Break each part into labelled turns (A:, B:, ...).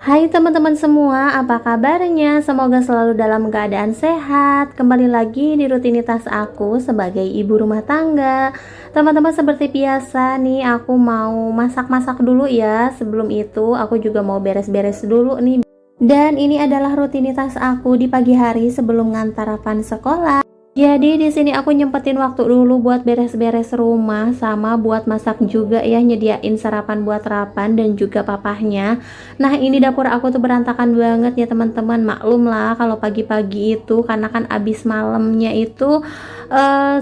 A: Hai teman-teman semua, apa kabarnya? Semoga selalu dalam keadaan sehat. Kembali lagi di rutinitas aku sebagai ibu rumah tangga. Teman-teman, seperti biasa nih, aku mau masak-masak dulu ya. Sebelum itu, aku juga mau beres-beres dulu nih. Dan ini adalah rutinitas aku di pagi hari sebelum ngantar Rapan sekolah. Jadi di sini aku nyempetin waktu dulu buat beres-beres rumah sama buat masak juga ya, nyediain sarapan buat Rapan dan juga papahnya. Nah, ini dapur aku tuh berantakan banget ya teman-teman. Maklum lah kalau pagi-pagi itu karena kan abis malamnya itu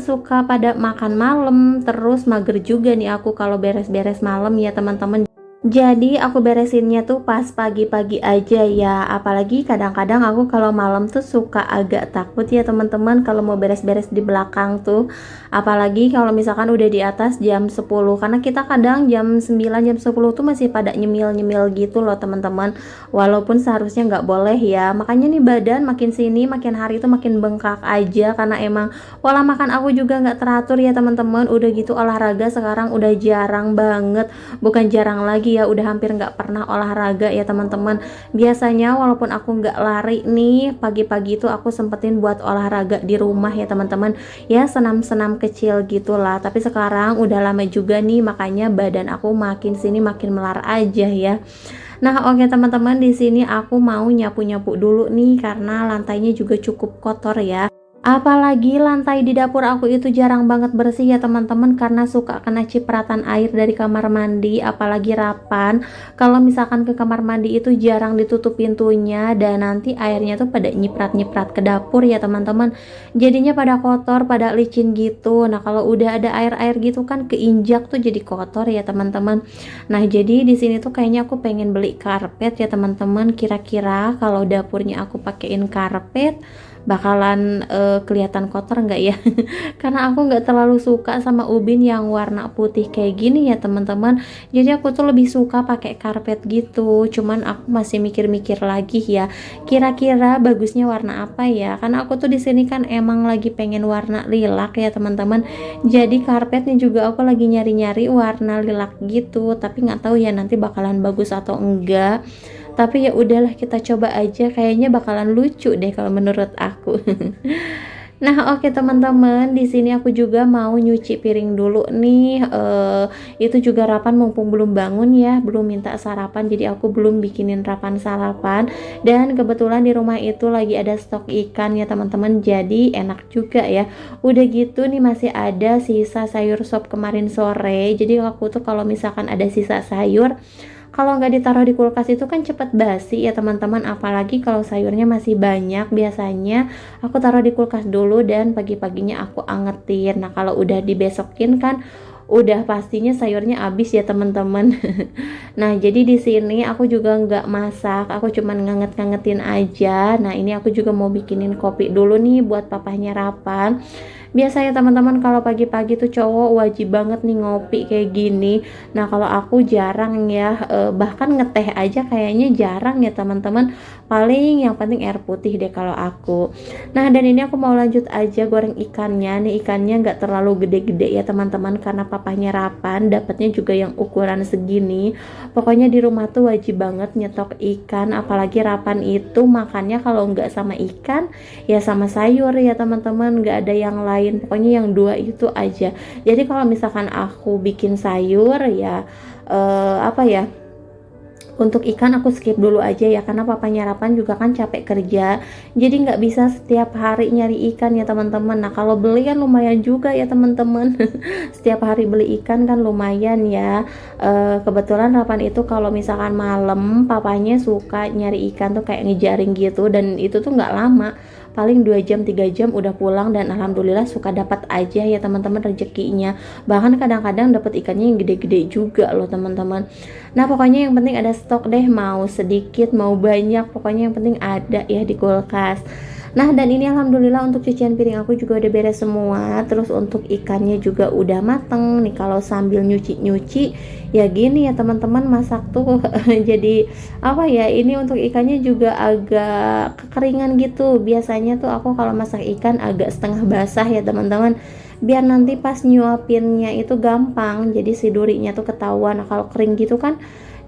A: suka pada makan malam, terus mager juga nih aku kalau beres-beres malam ya teman-teman. Jadi aku beresinnya tuh pas pagi-pagi aja ya. Apalagi kadang-kadang aku kalau malam tuh suka agak takut ya teman-teman kalau mau beres-beres di belakang tuh. Apalagi kalau misalkan udah di atas jam 10, karena kita kadang jam 9 jam 10 tuh masih pada nyemil-nyemil gitu loh teman-teman. Walaupun seharusnya nggak boleh ya. Makanya nih badan makin sini makin hari tuh makin bengkak aja karena emang pola makan aku juga nggak teratur ya teman-teman. Udah gitu olahraga sekarang udah jarang banget. Bukan jarang lagi ya, udah hampir nggak pernah olahraga ya teman-teman. Biasanya walaupun aku nggak lari nih, pagi-pagi itu aku sempetin buat olahraga di rumah ya teman-teman, ya senam-senam kecil gitulah. Tapi sekarang udah lama juga nih, makanya badan aku makin sini makin melar aja ya. Nah, oke teman-teman, di sini aku mau nyapu-nyapu dulu nih karena lantainya juga cukup kotor ya. Apalagi lantai di dapur aku itu jarang banget bersih ya teman-teman, karena suka kena cipratan air dari kamar mandi. Apalagi Rapan kalau misalkan ke kamar mandi itu jarang ditutup pintunya dan nanti airnya tuh pada nyiprat-nyiprat ke dapur ya teman-teman. Jadinya pada kotor, pada licin gitu. Nah, kalau udah ada air-air gitu kan keinjak tuh jadi kotor ya teman-teman. Nah, jadi di sini tuh kayaknya aku pengen beli karpet ya teman-teman. Kira-kira kalau dapurnya aku pakein karpet bakalan kelihatan kotor nggak ya? Karena aku nggak terlalu suka sama ubin yang warna putih kayak gini ya teman-teman. Jadi aku tuh lebih suka pakai karpet gitu. Cuman aku masih mikir-mikir lagi ya, kira-kira bagusnya warna apa ya? Karena aku tuh di sini kan emang lagi pengen warna lilac ya teman-teman. Jadi karpetnya juga aku lagi nyari-nyari warna lilac gitu, tapi nggak tahu ya nanti bakalan bagus atau enggak. Tapi ya udahlah, kita coba aja, kayaknya bakalan lucu deh kalau menurut aku. Nah, oke teman-teman, di sini aku juga mau nyuci piring dulu nih. Itu juga Rapan mumpung belum bangun ya, belum minta sarapan, jadi aku belum bikinin Rapan sarapan. Dan kebetulan di rumah itu lagi ada stok ikan ya teman-teman, jadi enak juga ya. Udah gitu nih masih ada sisa sayur sop kemarin sore. Jadi aku tuh kalau misalkan ada sisa sayur, kalau nggak ditaruh di kulkas itu kan cepet basi ya teman-teman. Apalagi kalau sayurnya masih banyak, biasanya aku taruh di kulkas dulu dan pagi-paginya aku angetin. Nah, kalau udah dibesokin kan udah pastinya sayurnya habis ya teman-teman. Nah, jadi di sini aku juga nggak masak, aku cuman nganget-ngangetin aja. Nah, ini aku juga mau bikinin kopi dulu nih buat papahnya Rapan. Biasanya teman-teman kalau pagi-pagi tuh cowok wajib banget nih ngopi kayak gini. Nah, kalau aku jarang ya, bahkan ngeteh aja kayaknya jarang ya teman-teman. Paling yang penting air putih deh kalau aku. Nah, dan ini aku mau lanjut aja goreng ikannya. Nih ikannya nggak terlalu gede-gede ya teman-teman, karena papahnya Rapan dapatnya juga yang ukuran segini. Pokoknya di rumah tuh wajib banget nyetok ikan, apalagi Rapan itu makannya kalau nggak sama ikan ya sama sayur ya teman-teman, nggak ada yang lain. Pokoknya yang dua itu aja. Jadi kalau misalkan aku bikin sayur ya apa ya, untuk ikan aku skip dulu aja ya, karena papanya Rapan juga kan capek kerja, jadi nggak bisa setiap hari nyari ikan ya teman-teman. Nah, kalau beli kan lumayan juga ya teman-teman. Setiap hari beli ikan kan lumayan ya. Kebetulan Rapan itu kalau misalkan malam papanya suka nyari ikan tuh kayak ngejaring gitu, dan itu tuh nggak lama, paling 2 jam 3 jam udah pulang, dan alhamdulillah suka dapat aja ya teman-teman rezekinya. Bahkan kadang-kadang dapat ikannya yang gede-gede juga loh teman-teman. Nah, pokoknya yang penting ada stok deh, mau sedikit mau banyak, pokoknya yang penting ada ya di kulkas. Nah, dan ini alhamdulillah untuk cucian piring aku juga udah beres semua. Terus untuk ikannya juga udah mateng nih. Kalau sambil nyuci-nyuci ya gini ya teman-teman, masak tuh jadi apa ya, ini untuk ikannya juga agak kekeringan gitu. Biasanya tuh aku kalau masak ikan agak setengah basah ya teman-teman, biar nanti pas nyuapinnya itu gampang, jadi si durinya tuh ketahuan. Nah, kalau kering gitu kan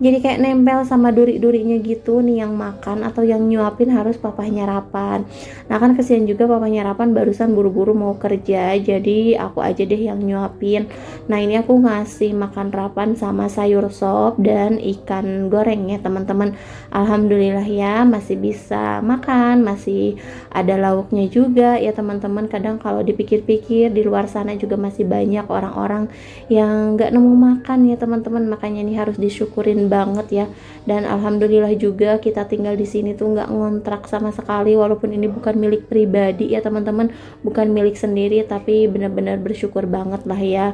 A: jadi kayak nempel sama duri-durinya gitu nih, yang makan atau yang nyuapin harus papahnya Rapan. Nah kan kesian juga papahnya Rapan barusan buru-buru mau kerja, jadi aku aja deh yang nyuapin. Nah ini aku ngasih makan Rapan sama sayur sop dan ikan goreng ya teman-teman. Alhamdulillah ya masih bisa makan, masih ada lauknya juga ya teman-teman. Kadang kalau dipikir-pikir di luar sana juga masih banyak orang-orang yang nggak nemu makan ya teman-teman, makanya ini harus disyukurin banget ya. Dan alhamdulillah juga kita tinggal di sini tuh nggak ngontrak sama sekali, walaupun ini bukan milik pribadi ya teman-teman, bukan milik sendiri, tapi benar-benar bersyukur banget lah ya.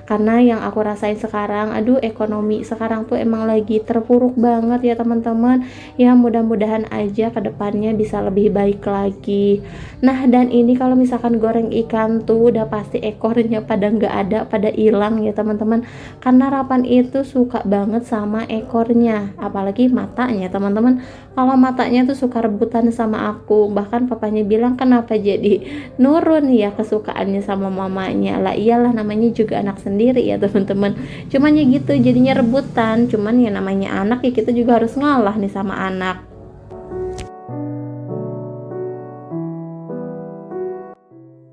A: Karena yang aku rasain sekarang, aduh ekonomi sekarang tuh emang lagi terpuruk banget ya teman-teman. Ya mudah-mudahan aja kedepannya bisa lebih baik lagi. Nah dan ini kalau misalkan goreng ikan tuh udah pasti ekornya pada nggak ada, pada hilang ya teman-teman, karena Rapan itu suka banget sama ekornya, apalagi matanya teman-teman. Kalau matanya tuh suka rebutan sama aku, bahkan papanya bilang kenapa jadi nurun ya kesukaannya sama mamanya. Lah iyalah namanya juga anak sendiri ya teman-teman, cuman ya gitu jadinya rebutan. Cuman ya namanya anak ya, kita juga harus ngalah nih sama anak.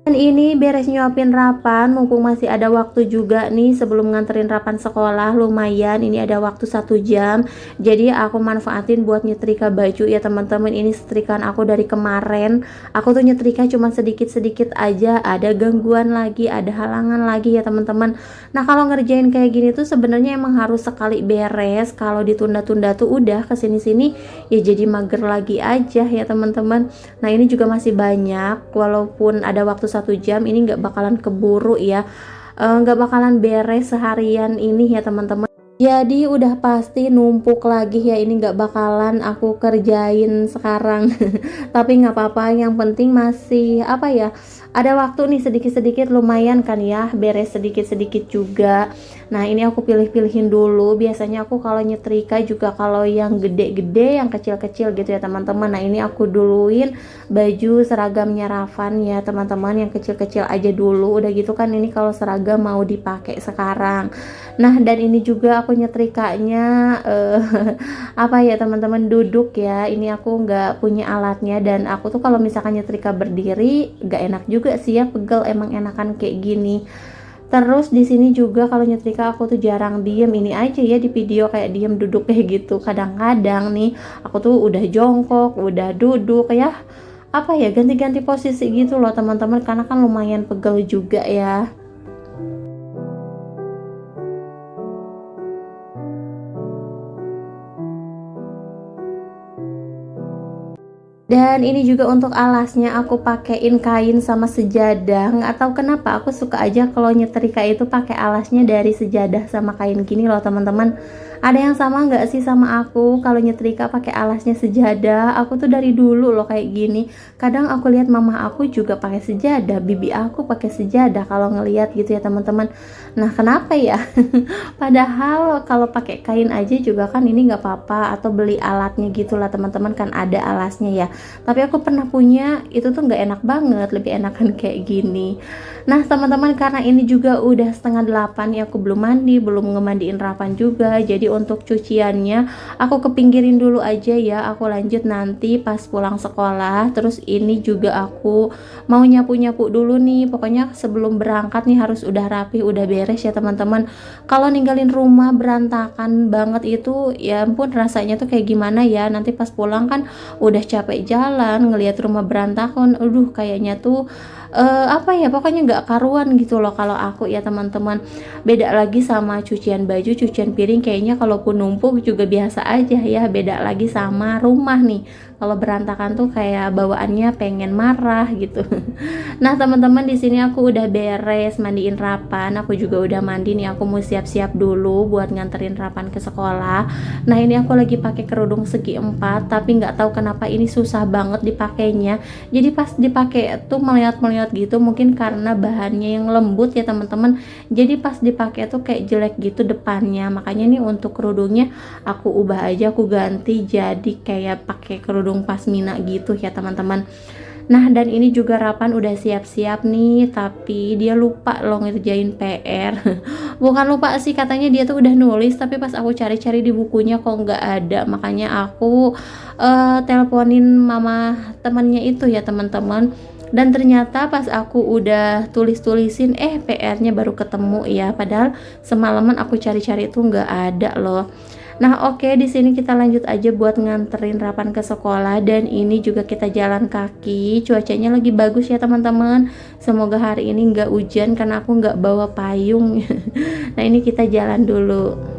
A: Dan ini beres nyuapin Rapan, mumpung masih ada waktu juga nih sebelum nganterin Rapan sekolah, lumayan ini ada waktu 1 jam, jadi aku manfaatin buat nyetrika baju ya teman-teman. Ini setrikaan aku dari kemarin, aku tuh nyetrika cuma sedikit-sedikit aja, ada gangguan lagi, ada halangan lagi ya teman-teman. Nah kalau ngerjain kayak gini tuh sebenarnya emang harus sekali beres, kalau ditunda-tunda tuh udah kesini-sini ya jadi mager lagi aja ya teman-teman. Nah ini juga masih banyak, walaupun ada waktu 1 jam ini nggak bakalan keburu ya, nggak bakalan beres seharian ini ya teman-teman. Jadi udah pasti numpuk lagi ya, ini nggak bakalan aku kerjain sekarang tapi nggak apa-apa, yang penting masih apa ya, ada waktu nih sedikit-sedikit, lumayan kan ya beres sedikit-sedikit juga. Nah ini aku pilih-pilihin dulu, biasanya aku kalau nyetrika juga kalau yang gede-gede, yang kecil-kecil gitu ya teman-teman. Nah ini aku duluin baju seragamnya Ravan ya teman-teman, yang kecil-kecil aja dulu, udah gitu kan ini kalau seragam mau dipakai sekarang. Nah dan ini juga aku nyetrikanya apa ya teman-teman, duduk ya, ini aku nggak punya alatnya, dan aku tuh kalau misalkan nyetrika berdiri nggak enak juga sih ya, pegel emang enakan kayak gini. Terus di sini juga kalau nyetrika aku tuh jarang diem, ini aja ya di video kayak diem duduk kayak gitu. Kadang-kadang nih aku tuh udah jongkok, udah duduk ya, apa ya, ganti-ganti posisi gitu loh teman-teman, karena kan lumayan pegel juga ya. Dan ini juga untuk alasnya aku pakein kain sama sejadah. Nggak tahu kenapa aku suka aja kalau nyetrika itu pakai alasnya dari sejadah sama kain gini loh teman-teman. Ada yang sama nggak sih sama aku kalau nyetrika pakai alasnya sejadah? Aku tuh dari dulu loh kayak gini. Kadang aku lihat mama aku juga pakai sejadah, bibi aku pakai sejadah kalau ngelihat gitu ya teman-teman. Nah kenapa ya? Padahal kalau pakai kain aja juga kan ini nggak apa-apa, atau beli alatnya gitulah teman-teman, kan ada alasnya ya. Tapi aku pernah punya, itu tuh nggak enak banget, lebih enakan kayak gini. Nah teman-teman, karena ini juga udah setengah 8 ya, aku belum mandi, belum ngemandiin Rapan juga, jadi untuk cuciannya aku kepinggirin dulu aja ya, aku lanjut nanti pas pulang sekolah. Terus ini juga aku mau nyapu-nyapu dulu nih, pokoknya sebelum berangkat nih harus udah rapi, udah beres ya teman-teman. Kalau ninggalin rumah berantakan banget itu ya ampun, rasanya tuh kayak gimana ya, nanti pas pulang kan udah capek jalan ngelihat rumah berantakan, aduh kayaknya tuh apa ya, pokoknya nggak karuan gitu loh kalau aku ya teman-teman. Beda lagi sama cucian baju, cucian piring, kayaknya kalaupun numpuk juga biasa aja ya. Beda lagi sama rumah nih, Kalau berantakan tuh kayak bawaannya pengen marah gitu. Nah teman-teman, di sini aku udah beres mandiin Rapan, aku juga udah mandi nih, aku mau siap-siap dulu buat nganterin Rapan ke sekolah. Nah ini aku lagi pakai kerudung segi 4, tapi nggak tahu kenapa ini susah banget dipakainya. Jadi pas dipakai tuh melihat-melihat gitu, mungkin karena bahannya yang lembut ya teman-teman. Jadi pas dipakai tuh kayak jelek gitu depannya. Makanya nih untuk kerudungnya aku ubah aja, aku ganti jadi kayak pakai kerudung pasmina gitu ya teman-teman. Nah dan ini juga Rapan udah siap-siap nih, tapi dia lupa loh ngerjain PR. Bukan lupa sih, katanya dia tuh udah nulis, tapi pas aku cari-cari di bukunya kok nggak ada. Makanya aku teleponin mama temennya itu ya teman-teman. Dan ternyata pas aku udah tulis-tulisin, PR-nya baru ketemu ya. Padahal semalaman aku cari-cari itu nggak ada loh. Nah oke, di sini kita lanjut aja buat nganterin Rapan ke sekolah, dan ini juga kita jalan kaki. Cuacanya lagi bagus ya teman-teman. Semoga hari ini nggak hujan karena aku nggak bawa payung. Nah ini kita jalan dulu.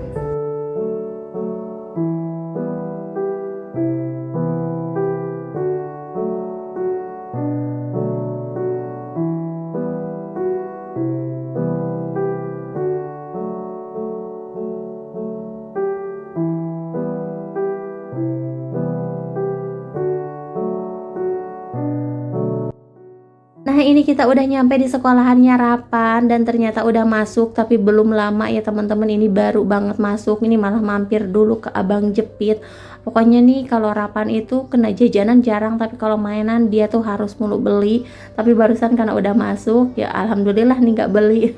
A: Nah ini kita udah nyampe di sekolahannya Rapan, dan ternyata udah masuk, tapi belum lama ya teman-teman, ini baru banget masuk. Ini malah mampir dulu ke Abang Jepit. Pokoknya nih kalau Rapan itu kena jajanan jarang, tapi kalau mainan dia tuh harus mulu beli. Tapi barusan karena udah masuk ya alhamdulillah nih nggak beli.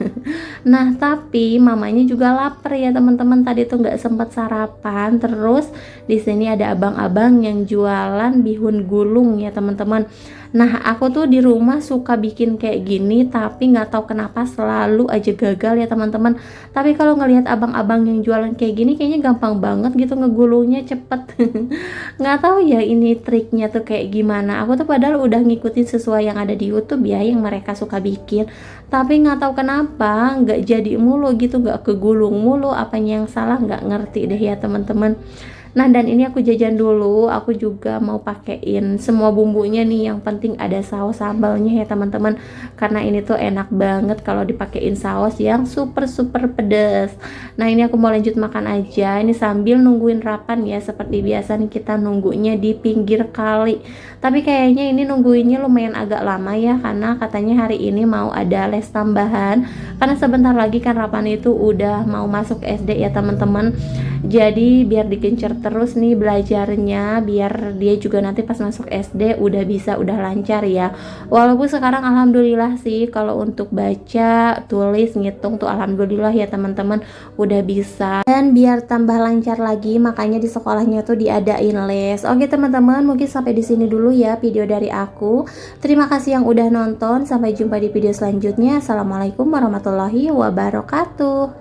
A: Nah tapi mamanya juga lapar ya teman-teman, tadi tuh nggak sempet sarapan. Terus di sini ada abang-abang yang jualan bihun gulung ya teman-teman. Nah aku tuh di rumah suka bikin kayak gini, tapi nggak tahu kenapa selalu aja gagal ya teman-teman. Tapi kalau ngelihat abang-abang yang jualan kayak gini, kayaknya gampang banget gitu ngegulungnya, cepet. Nggak tahu ya ini triknya tuh kayak gimana. Aku tuh padahal udah ngikutin sesuai yang ada di YouTube ya, yang mereka suka bikin, tapi nggak tahu kenapa nggak jadi mulu gitu, nggak kegulung mulu. Apanya yang salah nggak ngerti deh ya teman-teman. Nah dan ini aku jajan dulu, aku juga mau pakein semua bumbunya nih, yang penting ada saus sambalnya ya teman-teman, karena ini tuh enak banget kalau dipakein saus yang super pedes. Nah ini aku mau lanjut makan aja, ini sambil nungguin Rapan ya, seperti biasa nih kita nunggunya di pinggir kali. Tapi kayaknya ini nungguinnya lumayan agak lama ya, karena katanya hari ini mau ada les tambahan, karena sebentar lagi kan Rapan itu udah mau masuk SD ya teman-teman. Jadi biar digencar terus nih belajarnya, biar dia juga nanti pas masuk SD udah lancar ya. Walaupun sekarang alhamdulillah sih kalau untuk baca, tulis, ngitung tuh alhamdulillah ya teman-teman udah bisa. Dan biar tambah lancar lagi, makanya di sekolahnya tuh diadain les. Oke teman-teman, mungkin sampai di sini dulu ya video dari aku. Terima kasih yang udah nonton, sampai jumpa di video selanjutnya. Assalamualaikum warahmatullahi wabarakatuh.